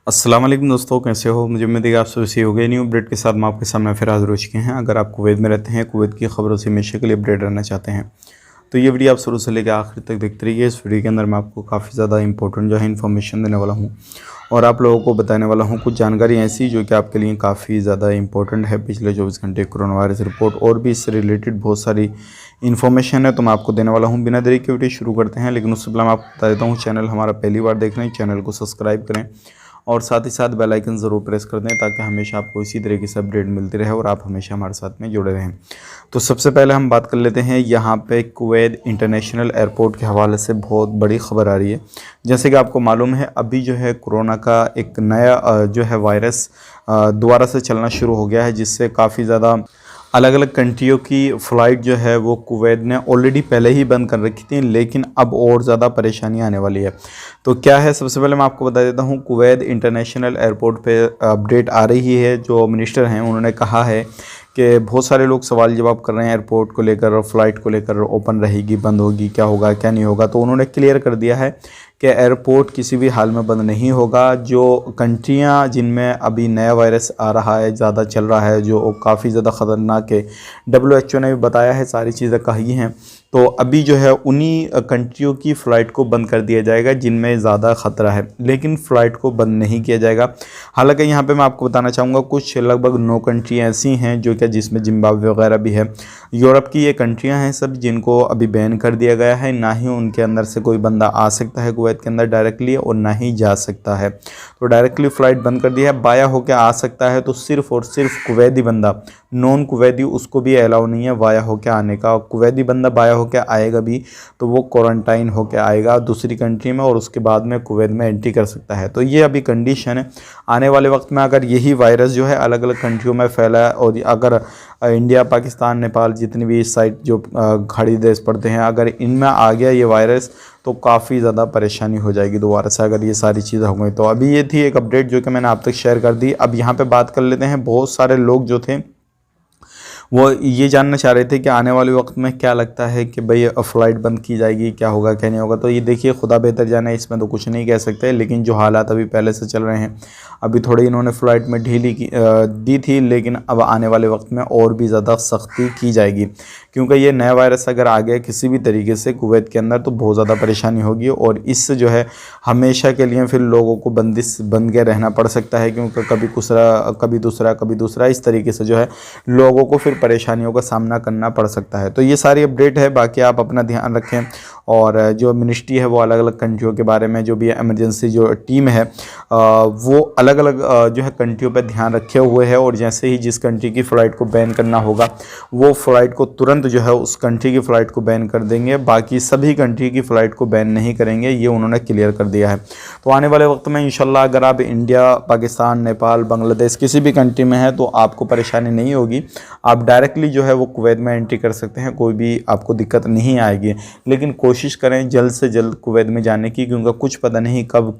अस्सलाम वालेकुम दोस्तों, कैसे हो। मुझे उम्मीद है कि आप सब सही हो गए। न्यू अपडेट के साथ मैं आपके सामने फिर हाजिर हो चुके हैं। अगर आप कुवैत में रहते हैं, कुवैत की खबरों से हमेशा के लिए अपडेट रहना चाहते हैं तो ये वीडियो आप शुरू से लेकर आखिर तक देखते रहिए। इस वीडियो के अंदर मैं आपको काफ़ी ज़्यादा इंपॉर्टेंट जो है इन्फॉर्मेशन देने वाला हूँ और आप लोगों को बताने वाला हूँ कुछ जानकारी ऐसी जो कि आपके लिए काफ़ी ज़्यादा इंपॉर्टेंट है। पिछले 24 घंटे कोरोना वायरस रिपोर्ट और भी इससे रिलेटेड बहुत सारी इन्फॉर्मेशन है तो मैं आपको देने वाला हूँ। बिना देरी के वीडियो शुरू करते हैं, लेकिन उससे पहले मैं आपको बता देता हूँ, चैनल हमारा पहली बार देख रहे हैं, चैनल को सब्सक्राइब करें और साथ ही साथ बेल आइकन ज़रूर प्रेस कर दें ताकि हमेशा आपको इसी तरीके से अपडेट मिलती रहे और आप हमेशा हमारे साथ में जुड़े रहें। तो सबसे पहले हम बात कर लेते हैं यहाँ पे कुवैत इंटरनेशनल एयरपोर्ट के हवाले से बहुत बड़ी खबर आ रही है। जैसे कि आपको मालूम है, अभी जो है कोरोना का एक नया जो है वायरस दोबारा से चलना शुरू हो गया है, जिससे काफ़ी ज़्यादा अलग अलग कंट्रियों की फ़्लाइट जो है वो कुवैत ने ऑलरेडी पहले ही बंद कर रखी थी, लेकिन अब और ज़्यादा परेशानी आने वाली है। तो क्या है, सबसे पहले मैं आपको बता देता हूँ, कुवैत इंटरनेशनल एयरपोर्ट पे अपडेट आ रही है। जो मिनिस्टर हैं उन्होंने कहा है कि बहुत सारे लोग सवाल जवाब कर रहे हैं एयरपोर्ट को लेकर और फ़्लाइट को लेकर, ओपन रहेगी, बंद होगी, क्या होगा क्या नहीं होगा। तो उन्होंने क्लियर कर दिया है कि एयरपोर्ट किसी भी हाल में बंद नहीं होगा। जो कंट्रियां जिनमें अभी नया वायरस आ रहा है, ज़्यादा चल रहा है, जो काफ़ी ज़्यादा ख़तरनाक है, WHO ने भी बताया है, सारी चीज़ें कही हैं। तो अभी जो है उन्हीं कंट्रियों की फ़्लाइट को बंद कर दिया जाएगा जिनमें ज़्यादा ख़तरा है, लेकिन फ़्लाइट को बंद नहीं किया जाएगा। हालांकि यहाँ पे मैं आपको बताना चाहूँगा, कुछ लगभग 9 कंट्री ऐसी हैं जो कि जिसमें जिम्बाब्वे वगैरह भी है। यूरोप की ये कंट्रियाँ हैं सब, जिनको अभी बैन कर दिया गया है। ना ही उनके अंदर से कोई बंदा आ सकता है कुवैत के अंदर डायरेक्टली और ना ही जा सकता है। तो डायरेक्टली फ़्लाइट बंद कर दी है। बाया होकर आ सकता है तो सिर्फ़ और सिर्फ कुवैती बंदा, नॉन कुवैती उसको भी अलाउ नहीं है वाया होकर आने का। कुवैती बंदा बाया होकर आएगा भी तो वो क्वारंटाइन होकर आएगा दूसरी कंट्री में और उसके बाद में कुवैत में एंट्री कर सकता है। तो ये अभी कंडीशन है। आने वाले वक्त में अगर यही वायरस जो है अलग अलग कंट्रियों में फैला है और अगर इंडिया, पाकिस्तान, नेपाल, जितनी भी इस साइड जो खाड़ी देश पड़ते हैं, अगर इनमें आ गया ये वायरस तो काफ़ी ज़्यादा परेशानी हो जाएगी दोबारा से, अगर ये सारी चीज़ें हो गई। तो अभी ये थी एक अपडेट जो कि मैंने आप तक शेयर कर दी। अब यहाँ पे बात कर लेते हैं, बहुत सारे लोग जो थे वो ये जानना चाह रहे थे कि आने वाले वक्त में क्या लगता है कि भाई फ़्लाइट बंद की जाएगी, क्या होगा क्या नहीं होगा। तो ये देखिए, खुदा बेहतर जाने, इसमें तो कुछ नहीं कह सकते, लेकिन जो हालात अभी पहले से चल रहे हैं, अभी थोड़ी इन्होंने फ़्लाइट में ढीली दी थी, लेकिन अब आने वाले वक्त में और भी ज़्यादा सख्ती की जाएगी, क्योंकि ये नया वायरस अगर आ गया किसी भी तरीके से कुवैत के अंदर तो बहुत ज़्यादा परेशानी होगी और इससे जो है हमेशा के लिए फिर लोगों को बंद के रहना पड़ सकता है, क्योंकि कभी कभी दूसरा इस तरीके से जो है लोगों को फिर परेशानियों का सामना करना पड़ सकता है। तो ये सारी अपडेट है। बाकी आप अपना ध्यान रखें और जो मिनिस्ट्री है वो अलग अलग कंट्रियों के बारे में, जो भी इमरजेंसी जो टीम है वो अलग अलग जो है कंट्रियों पर ध्यान रखे हुए है और जैसे ही जिस कंट्री की फ़्लाइट को बैन करना होगा वो फ़्लाइट को तुरंत जो है उस कंट्री की फ़्लाइट को बैन कर देंगे। बाकी सभी कंट्री की फ़्लाइट को बैन नहीं करेंगे, ये उन्होंने क्लियर कर दिया है। तो आने वाले वक्त में इंशाल्लाह अगर आप इंडिया, पाकिस्तान, नेपाल, बांग्लादेश किसी भी कंट्री में है तो आपको परेशानी नहीं होगी। आप डायरेक्टली जो है वो कुवैत में एंट्री कर सकते हैं, कोई भी आपको दिक्कत नहीं आएगी। लेकिन कोशिश करें जल्द से जल्द कुवैत में जाने की, क्योंकि कुछ पता नहीं कब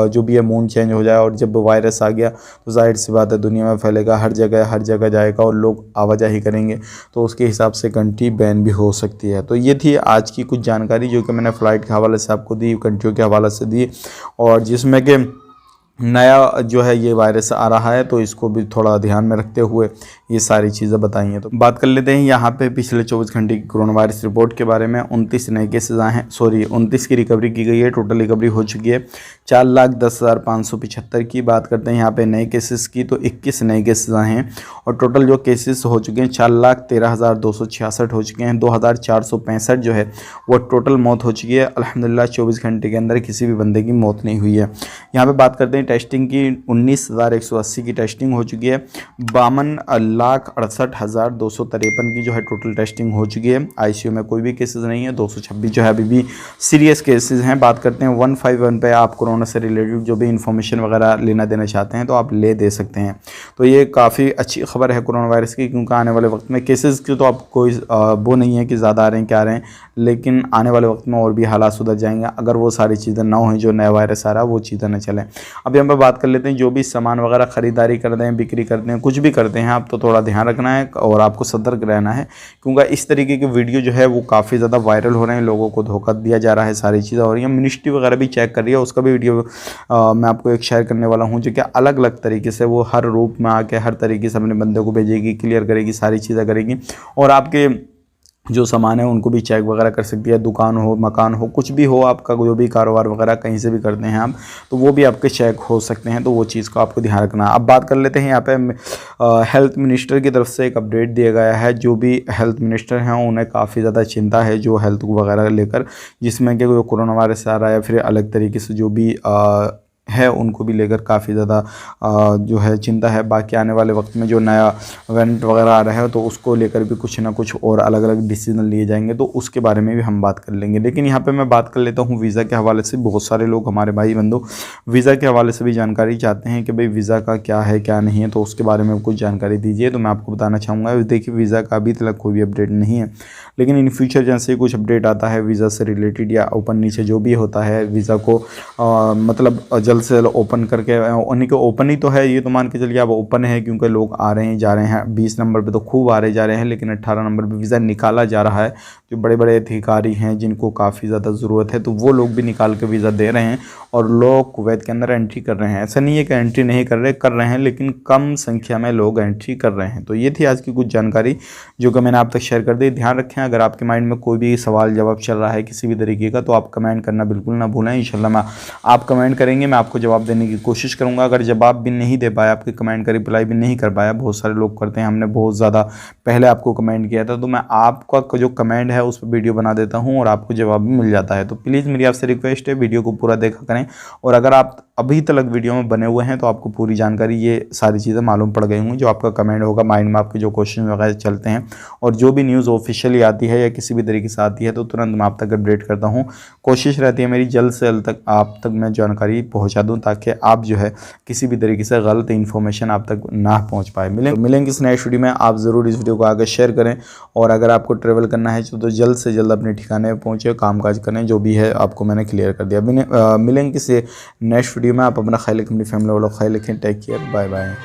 जो भी है मून चेंज हो जाए और जब वायरस आ गया तो जाहिर सी बात है दुनिया में फैलेगा, हर जगह जाएगा और लोग आवाजाही करेंगे, तो उसके हिसाब से कंट्री बैन भी हो सकती है। तो ये थी आज की कुछ जानकारी जो कि मैंने फ़्लाइट के हवाले से आपको दी, कंट्रियों के हवाले से दी, और जिसमें कि नया जो है ये वायरस आ रहा है तो इसको भी थोड़ा ध्यान में रखते हुए ये सारी चीज़ें बताई हैं। तो बात कर लेते हैं यहाँ पे पिछले 24 घंटे की कोरोना वायरस रिपोर्ट के बारे में। 29 नए केसेस आए हैं, 29 की रिकवरी की गई है, टोटल रिकवरी हो चुकी है 4,10,575 की। बात करते हैं यहाँ पे नए केसेस की, तो 21 नए केसेस आए हैं और टोटल जो केसेस हो चुके हैं 4,13,266 हो चुके हैं। 2,465 जो है वो टोटल मौत हो चुकी है। अल्हम्दुलिल्लाह 24 घंटे के अंदर किसी भी बंदे की मौत नहीं हुई है। यहाँ पे बात करते हैं टेस्टिंग की, 19,180 की टेस्टिंग हो चुकी है। 52,68,253 की जो है टोटल टेस्टिंग हो चुकी है। आईसीयू में कोई भी केसेस नहीं है। 226 जो है अभी भी सीरियस केसेस हैं। बात करते हैं 151 पे, आप कोरोना से रिलेटेड जो भी इंफॉर्मेशन वगैरह लेना देना चाहते हैं तो आप ले दे सकते हैं। तो ये काफ़ी अच्छी खबर है कोरोना वायरस की, क्योंकि आने वाले वक्त में केसेस की तो आप कोई वो नहीं है कि ज़्यादा आ रहे हैं क्या आ रहे हैं, लेकिन आने वाले वक्त में और भी हालात सुधर जाएंगे अगर वो सारी चीज़ें ना हों, जो नया वायरस आ रहा है वो चीज़ें न चलें। अब अब यहाँ पर बात कर लेते हैं, जो भी सामान वगैरह ख़रीदारी करते हैं, बिक्री करते हैं, कुछ भी करते हैं आप, तो थोड़ा ध्यान रखना है और आपको सतर्क रहना है, क्योंकि इस तरीके के वीडियो जो है वो काफ़ी ज़्यादा वायरल हो रहे हैं, लोगों को धोखा दिया जा रहा है, सारी चीज़ें हो रही हैं। मिनिस्ट्री वगैरह भी चेक कर रही है, उसका भी वीडियो मैं आपको एक शेयर करने वाला हूँ, जो कि अलग अलग तरीके से वो हर रूप में आके हर तरीके से अपने बंदे को भेजेगी, क्लियर करेगी, सारी चीज़ें करेगी, और आपके जो सामान है उनको भी चेक वगैरह कर सकती है। दुकान हो, मकान हो, कुछ भी हो, आपका जो भी कारोबार वगैरह कहीं से भी करते हैं आप, तो वो भी आपके चेक हो सकते हैं, तो वो चीज़ को आपको ध्यान रखना है। अब बात कर लेते हैं यहाँ पे हेल्थ मिनिस्टर की तरफ से एक अपडेट दिया गया है। जो भी हेल्थ मिनिस्टर हैं उन्हें काफ़ी ज़्यादा चिंता है जो हेल्थ वगैरह लेकर, जिसमें कि कोरोना वायरस आ रहा है, फिर अलग तरीके से जो भी है उनको भी लेकर काफ़ी ज़्यादा जो है चिंता है। बाकी आने वाले वक्त में जो नया वेरिएंट वगैरह आ रहा है तो उसको लेकर भी कुछ ना कुछ और अलग अलग डिसीजन लिए जाएंगे, तो उसके बारे में भी हम बात कर लेंगे। लेकिन यहाँ पे मैं बात कर लेता हूँ वीज़ा के हवाले से। बहुत सारे लोग, हमारे भाई बंधु, वीज़ा के हवाले से भी जानकारी चाहते हैं कि भाई वीज़ा का क्या है क्या नहीं है, तो उसके बारे में कुछ जानकारी दीजिए। तो मैं आपको बताना चाहूँगा, देखिए वीज़ा का अभी तक कोई भी अपडेट नहीं है, लेकिन इन फ्यूचर जैसे ही कुछ अपडेट आता है वीज़ा से रिलेटेड या ऊपर नीचे जो भी होता है, वीज़ा को मतलब जल्द से जल्द ओपन करके, उन्हीं के ओपन ही तो है, ये तो मान के चलिए अब ओपन है, क्योंकि लोग आ रहे हैं जा रहे हैं। 20 नंबर पे तो खूब आ रहे जा रहे हैं, लेकिन 18 नंबर पे वीज़ा निकाला जा रहा है। जो बड़े बड़े अधिकारी हैं जिनको काफ़ी ज़्यादा ज़रूरत है, तो वो लोग भी निकाल के वीज़ा दे रहे हैं और लोग कुवैत के अंदर एंट्री कर रहे हैं। ऐसा नहीं है कि एंट्री नहीं कर रहे हैं, लेकिन कम संख्या में लोग एंट्री कर रहे हैं। तो ये थी आज की कुछ जानकारी जो कि मैंने आप तक शेयर कर दी। ध्यान रखें, अगर आपके माइंड में कोई भी सवाल जवाब चल रहा है किसी भी तरीके का, तो आप कमेंट करना बिल्कुल ना भूलें। इंशाल्लाह मैं आप कमेंट करेंगे, मैं आपको जवाब देने की कोशिश करूँगा। अगर जवाब भी नहीं दे पाया, आपके कमेंट का रिप्लाई भी नहीं कर पाया, बहुत सारे लोग करते हैं, हमने बहुत ज़्यादा पहले आपको कमेंट किया था, तो मैं आपका जो कमेंट है उस पर वीडियो बना देता हूँ और आपको जवाब भी मिल जाता है। तो प्लीज़ मेरी आपसे रिक्वेस्ट है, वीडियो को पूरा देखा करें, और अगर आप अभी तक वीडियो में बने हुए हैं तो आपको पूरी जानकारी, ये सारी चीज़ें मालूम पड़ गई होंगी। जो आपका कमेंट होगा, माइंड में आपके जो क्वेश्चन वगैरह चलते हैं, और जो भी न्यूज़ ऑफिशियली आती है या किसी भी तरीके से आती है, तो तुरंत मैं आप तक अपडेट करता हूँ। कोशिश रहती है मेरी जल्द से जल्द तक आप तक मैं जानकारी पहुँचा दूँ, ताकि आप जो है किसी भी तरीके से गलत इन्फॉर्मेशन आप तक ना पहुँच पाए। मिलेंगे इस नए वीडियो में। आप ज़रूर इस वीडियो को आगे शेयर करें, और अगर आपको ट्रेवल करना है तो जल्द से जल्द अपने ठिकाने पहुँचे, कामकाज करें, जो भी है आपको मैंने क्लियर कर दिया। मिलेंगे किसी नेक्स्ट वीडियो में। आप अपना ख्याल रखें, अपनी फैमिली वालों का ख्याल रखें। Take care, bye bye.